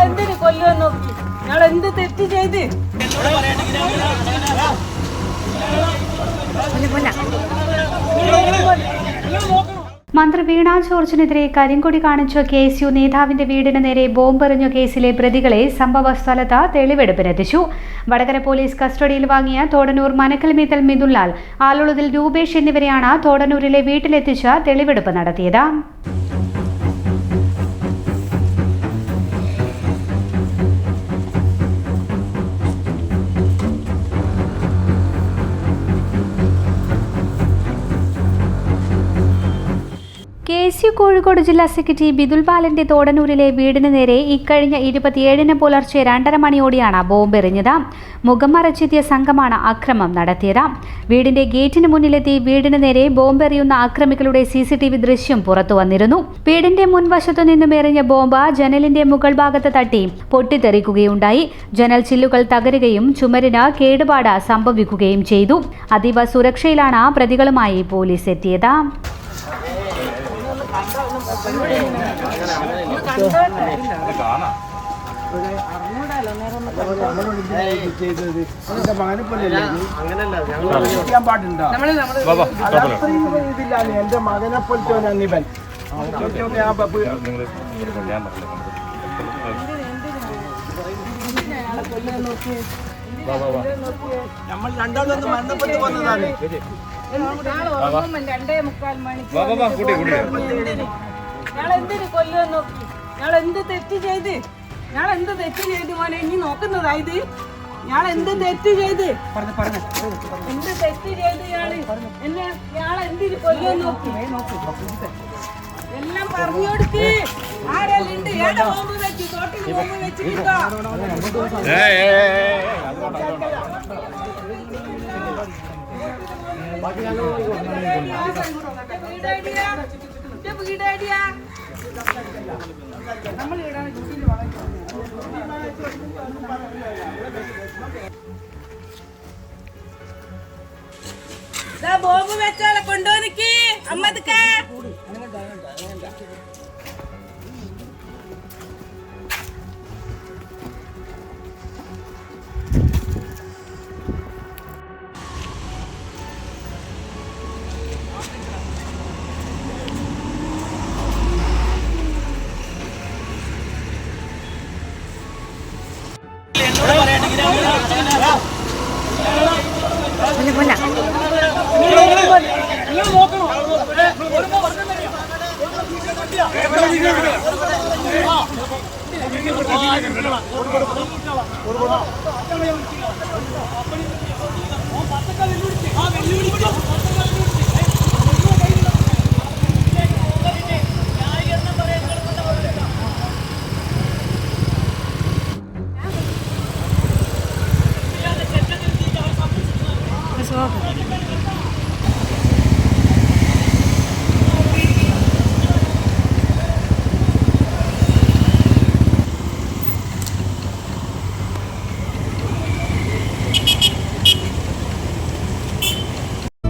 എന്തിന് കൊല്ലുമെന്ന് നോക്കി ഞങ്ങൾ എന്ത് തെറ്റ് ചെയ്ത് മന്ത്രി വീണ ജോർജിനെതിരെ കരിങ്കൊടി കാണിച്ച KSU നേതാവിന്റെ വീടിന് നേരെ ബോംബെറിഞ്ഞ കേസിലെ പ്രതികളെ സംഭവസ്ഥലത്ത് തെളിവെടുപ്പിനെത്തിച്ചു. വടകര പോലീസ് കസ്റ്റഡിയിൽ വാങ്ങിയ തോടന്നൂർ മനക്കൽ മീതൽ മിഥുൻലാൽ, ആലുളതിൽ രൂപേഷ് എന്നിവരെയാണ് തോടന്നൂരിലെ വീട്ടിലെത്തിച്ച് തെളിവെടുപ്പ് നടത്തിയത്. KSU കോഴിക്കോട് ജില്ലാ സെക്രട്ടറി ബിദുൽ ബാലന്റെ തോടന്നൂരിലെ വീടിന് നേരെ ഇക്കഴിഞ്ഞ 27-ന് പുലർച്ചെ 2:30 മണിയോടെയാണ് ബോംബെറിഞ്ഞത്. മുഖം മറച്ചെത്തിയ സംഘമാണ് അക്രമം നടത്തിയത്. വീടിന്റെ ഗേറ്റിന് മുന്നിലെത്തി വീടിന് നേരെ ബോംബെറിയുന്ന അക്രമികളുടെ CCTV ദൃശ്യം പുറത്തു വന്നിരുന്നു. വീടിന്റെ മുൻവശത്തു നിന്നും എറിഞ്ഞ ബോംബ് ജനലിന്റെ മുകൾ ഭാഗത്ത് തട്ടി പൊട്ടിത്തെറിക്കുകയുണ്ടായി. ജനൽ ചില്ലുകൾ തകരുകയും ചുമരിന് കേടുപാട് സംഭവിക്കുകയും ചെയ്തു. അതീവ സുരക്ഷയിലാണ് പ്രതികളുമായി പോലീസ് എത്തിയത്. എന്റെ മകനെ പോലത്തെ നമ്മൾ രണ്ടാമതൊന്ന് മരണപ്പെട്ടു വന്നതാണ്. ഞങ്ങൾ എന്തിന് കൊല്ലുമെന്ന് നോക്കി ഞങ്ങൾ എന്ത് തെറ്റ് ചെയ്ത് മോനെ ഇനി നോക്കുന്നതായത് ഞാൻ എന്ത് തെറ്റ് ചെയ്ത് എന്ത് തെറ്റ് ചെയ്ത് എന്നെ ഞാൻ എന്തിന് കൊല്ലുമെന്ന് നോക്കി എല്ലാം പറഞ്ഞു കൊടുക്ക്. ആരെല്ലാം ഏടെ ബോംബ് വെച്ച് തോട്ടിൽ ബോംബ് വെച്ചിട്ടോ ബോംബ് വെച്ചാലെ കൊണ്ടുവന്നിക്ക് അമ്മക്ക്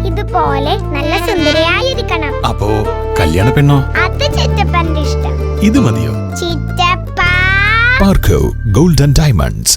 ഇതുപോലെ നല്ല സുന്ദരിയായിരിക്കണം. അപ്പോ കല്യാണ പെണ്ണോ? അത് ചിറ്റപ്പന്റെ ഇഷ്ടം. ഇത് മതിയോ? ചിറ്റപ്പ. പാർക്കോ ഗോൾഡ് ആൻഡ് ഡയമണ്ട്സ്.